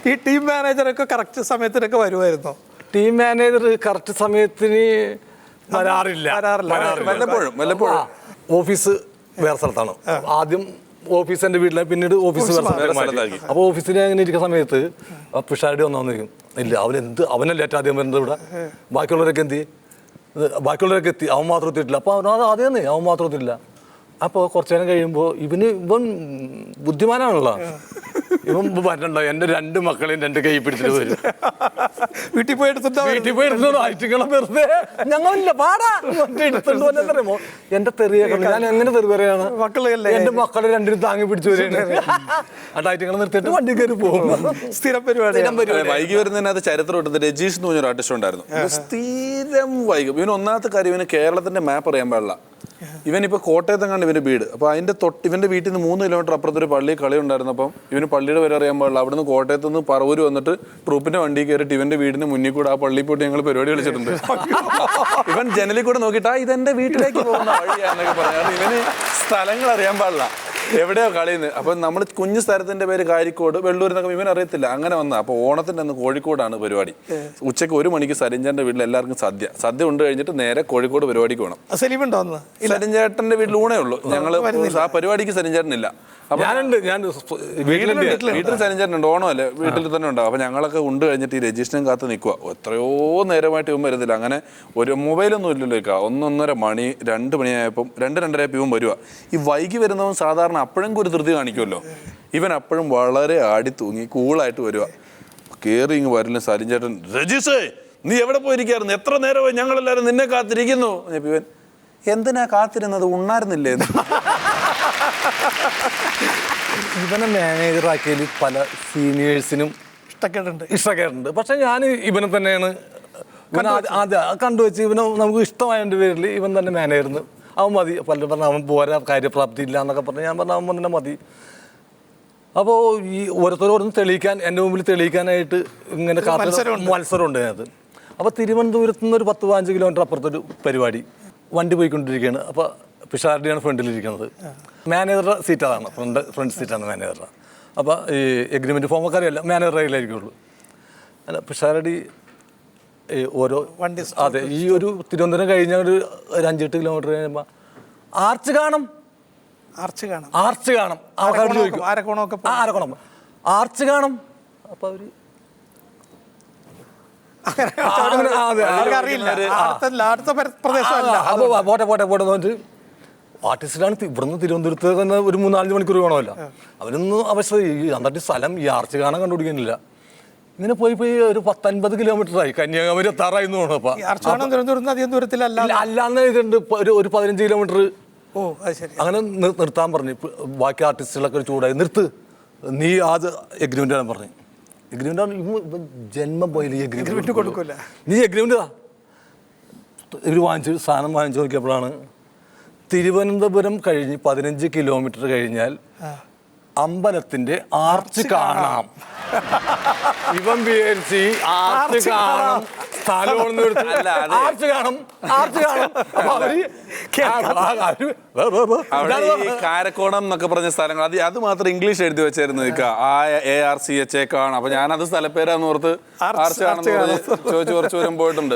ഈ ടീം മാനേജറൊക്കെ കറക്റ്റ് സമയത്തിനൊക്കെ വരുമായിരുന്നോ? ടീം മാനേജർ കറക്റ്റ് സമയത്തിന് വരാറില്ല. വല്ലപ്പോഴും. ഓഫീസ് വേറെ സ്ഥലത്താണ്. ആദ്യം ഓഫീസ് എൻ്റെ വീട്ടിലാണ്, പിന്നീട് ഓഫീസ് വേറെ സ്ഥലത്താക്കി. അപ്പോൾ ഓഫീസിൽ അങ്ങനെ ഇരിക്കുന്ന സമയത്ത് പിഷാരടി വന്നിരിക്കും. ഇല്ല, അവനല്ലേ ഏറ്റവും ആദ്യം വരുന്നത് ഇവിടെ. ബാക്കിയുള്ളവരൊക്കെ ബാക്കിയുള്ളവരൊക്കെ എത്തി, അവൻ മാത്രം എത്തിയിട്ടില്ല. അപ്പോൾ അവൻ ആദ്യം തന്നെ അവൻ മാത്രം എത്തിയിട്ടില്ല. അപ്പോൾ കുറച്ചു നേരം കഴിയുമ്പോൾ ഇവൻ ബുദ്ധിമാനാണല്ലോ. ഇവൻ പറഞ്ഞിട്ടുണ്ടോ എൻ്റെ 2 മക്കളെയും 2 കൈ പിടിച്ചിട്ട് വരും. വീട്ടിൽ പോയി എടുത്തിട്ടോ ആയിട്ടുള്ള വെറുതെ ഞങ്ങളില്ല പാടാ എടുത്തോണ്ട് വന്നറിയുമോ എന്റെ തെറിയൊക്കെ. ഞാൻ എങ്ങനെ തെറി പറയാണ്? മക്കളല്ലേ എന്റെ മക്കളെ 2 താങ്ങി പിടിച്ചു വരികയാണ്. അടായിട്ടുകളെ നിർത്തിയിട്ട് വണ്ടി കയറി പോകും. സ്ഥിരം പരിപാടി. വൈകി വരുന്നതിനകത്ത് ചരിത്രം ഇട്ടത് രജീഷ് എന്ന് പറഞ്ഞൊരു ആർട്ടിസ്റ്റ് ഉണ്ടായിരുന്നു. സ്ഥിരം വൈകും. ഇവന് ഒന്നാമത്തെ കാര്യം, ഇവന് കേരളത്തിന്റെ മാപ്പ് അറിയാൻ പാടില്ല. ഇവനിപ്പോൾ കോട്ടയത്തെങ്ങാണ്ട് ഇവൻ്റെ വീട്. അപ്പോൾ അതിൻ്റെ ഇവൻ്റെ വീട്ടിൽ നിന്ന് 3 കിലോമീറ്റർ അപ്പുറത്തൊരു പള്ളി കളി ഉണ്ടായിരുന്നപ്പം ഇവന് പള്ളിയുടെ പേര് അറിയാൻ പാടില്ല. അവിടുന്ന് കോട്ടയത്ത് നിന്ന് പറവൂർ വന്നിട്ട് ട്രൂപ്പിന്റെ വണ്ടി കയറിയിട്ട് ഇവന്റെ വീടിന് മുന്നിൽ കൂടെ ആ പള്ളിയിൽ പോയിട്ട് ഞങ്ങൾ പരിപാടി കളിച്ചിട്ടുണ്ട്. ഇവൻ ജനലിൽ കൂടെ നോക്കിയിട്ട് ഇതെന്റെ വീട്ടിലേക്ക് പോകുന്ന വഴിയാന്നൊക്കെ പറഞ്ഞു. ഇവന് സ്ഥലങ്ങൾ അറിയാൻ പാടില്ല, എവിടെയോ കളിയുന്നത്. അപ്പം നമ്മൾ കുഞ്ഞു സ്ഥലത്തിന്റെ പേര് കാരിക്കോട്, വെള്ളൂർ എന്നൊക്കെ ഇവൻ അറിയത്തില്ല. അങ്ങനെ വന്ന അപ്പോൾ ഓണത്തിന്റെ അന്ന് കോഴിക്കോടാണ് പരിപാടി. ഉച്ചയ്ക്ക് 1 മണിക്ക് സരിഞ്ചാന്റെ വീട്ടിൽ എല്ലാവർക്കും സദ്യ ഉണ്ട് കഴിഞ്ഞിട്ട് നേരെ കോഴിക്കോട് പരിപാടിക്ക് പോകണം. സരിഞ്ചേട്ടന്റെ വീട്ടിൽ ഊണേ ഉള്ളൂ. ഞങ്ങൾ ആ പരിപാടിക്ക് സരിഞ്ചേട്ടനില്ല. വീട്ടിൽ സരിഞ്ചേട്ടനുണ്ട്, ഓണമല്ലേ വീട്ടിൽ തന്നെ ഉണ്ടാവും. അപ്പൊ ഞങ്ങളൊക്കെ ഉണ്ട് കഴിഞ്ഞിട്ട് ഈ രജിസ്റ്ററും കാത്ത് നിൽക്കുക. എത്രയോ നേരമായിട്ട് ഇവൻ വരുന്നില്ല. അങ്ങനെ ഒരു മൊബൈലൊന്നും ഇല്ലല്ലോ. 1-1:30 മണി 2 മണിയായപ്പം 2-2:30 ഇവൻ വരുക. ഈ വൈകി വരുന്നവൻ സാധാരണ അപ്പോഴും ഒരു ധൃതി കാണിക്കുമല്ലോ. ഇവൻ അപ്പോഴും വളരെ ആടി തൂങ്ങി കൂളായിട്ട് വരിക. കയറി ഇങ്ങ് വരില്ല സരിഞ്ചേട്ടൻ, രജീഷേ നീ എവിടെ പോയിരിക്കായിരുന്നു? എത്ര നേരമായി ഞങ്ങളെല്ലാവരും നിന്നെ കാത്തിരിക്കുന്നു. ഇവൻ എന്തിനാ കാത്തിരുന്നത്, ഉണ്ണായിരുന്നില്ലേ? ഇവനെ മാനേജറാക്കിയതിൽ പല സീനിയേഴ്സിനും ഇഷ്ടക്കേടുണ്ട്. പക്ഷെ ഞാൻ ഇവനെ തന്നെയാണ് ആദ്യം കണ്ടുവച്ച്. ഇവനെ നമുക്ക് ഇഷ്ടമായതിൻ്റെ പേരിൽ ഇവൻ തന്നെ മാനേജറിന് അവൻ മതി. പലരും പറഞ്ഞാൽ അവൻ പോരാ, കാര്യപ്രാപ്തി ഇല്ല എന്നൊക്കെ പറഞ്ഞ് ഞാൻ പറഞ്ഞ അവൻ തന്നെ മതി. അപ്പോൾ ഈ ഓരോരുത്തരോടൊന്ന് തെളിയിക്കാൻ, എൻ്റെ മുമ്പിൽ തെളിയിക്കാനായിട്ട് ഇങ്ങനെ മത്സരമുണ്ട് അതിനകത്ത്. അപ്പോൾ തിരുവനന്തപുരത്ത് നിന്ന് ഒരു 10-15 കിലോമീറ്റർ അപ്പുറത്തൊരു പരിപാടി, വണ്ടി പോയിക്കൊണ്ടിരിക്കുകയാണ്. അപ്പോൾ പിഷാരടിയാണ് ഫ്രണ്ടിലിരിക്കുന്നത്. മാനേജറുടെ സീറ്റ് അതാണ്, ഫ്രണ്ട് സീറ്റാണ് മാനേജറുടെ. അപ്പോൾ ഈ എഗ്രിമെൻറ്റ് ഫോമൊക്കെ അറിയാമല്ലോ, മാനേജറുടെ കയ്യിലായിരിക്കുള്ളൂ. അല്ല പിഷാരടി ഓരോ വണ്ടി അതെ ഈ ഒരു തിരുവനന്തപുരം കഴിഞ്ഞാൽ ഒരു 5-8 കിലോമീറ്റർ കഴിയുമ്പോൾ ആർച്ച് കാണും. ആൾക്കാർ ചോദിക്കും ആരക്കോണം ആർച്ച് കാണും. അപ്പോൾ അവർ പോട്ടെ നോട്ട് ആർട്ടിസ്റ്റിലാണ്. ഇവിടുന്ന് തിരുവനന്തപുരത്ത് തന്നെ ഒരു 3-4 മണിക്കൂർ വേണമല്ലോ. അവരൊന്നും അവസ്ഥ എന്നിട്ട് സ്ഥലം ഈ ആർച്ച് കാണാൻ കണ്ടുപിടിക്കുന്നില്ല. ഇങ്ങനെ പോയി ഒരു 10-50 കിലോമീറ്ററായി, കന്യാകുമാരി എത്താറായി എന്ന് തോന്നുന്നു. അല്ലാന്ന് ഇതുണ്ട് ഒരു 15 കിലോമീറ്റർ. അങ്ങനെ നിർത്താൻ പറഞ്ഞു. ബാക്കി ആർട്ടിസ്റ്റുകളൊക്കെ ചൂടായി, നിർത്ത് നീ ആദ്യം എഗ്രിമെന്റ് ആണ് പറഞ്ഞു. എഗ്രിമെന്റ് ജന്മം പോയില്ല, എഗ്രിമെന്റ് കൊടുക്കില്ല, നീ എഗ്രിമെന്റ് ഇവർ സാധനം വാങ്ങിച്ചു നോക്കിയപ്പോഴാണ് തിരുവനന്തപുരം കഴിഞ്ഞ് 15 കിലോമീറ്റർ കഴിഞ്ഞാൽ അമ്പലത്തിന്റെ ആർച്ച് കാണാം. ഇവൻ വിചാരിച്ച് ആർച്ച് കാണാം, ആർച്ച് കാണും. കാരക്കോണം എന്നൊക്കെ പറഞ്ഞ സ്ഥലങ്ങൾ അത് മാത്രം ഇംഗ്ലീഷ് എഴുതി വെച്ചായിരുന്നു. ARCH കാണാം. അപ്പൊ ഞാനത് സ്ഥലപ്പേരാന്ന് ഓർത്ത് ആർച്ച് കാണുന്ന ചോദിച്ചു കുറച്ചു വരും പോയിട്ടുണ്ട്.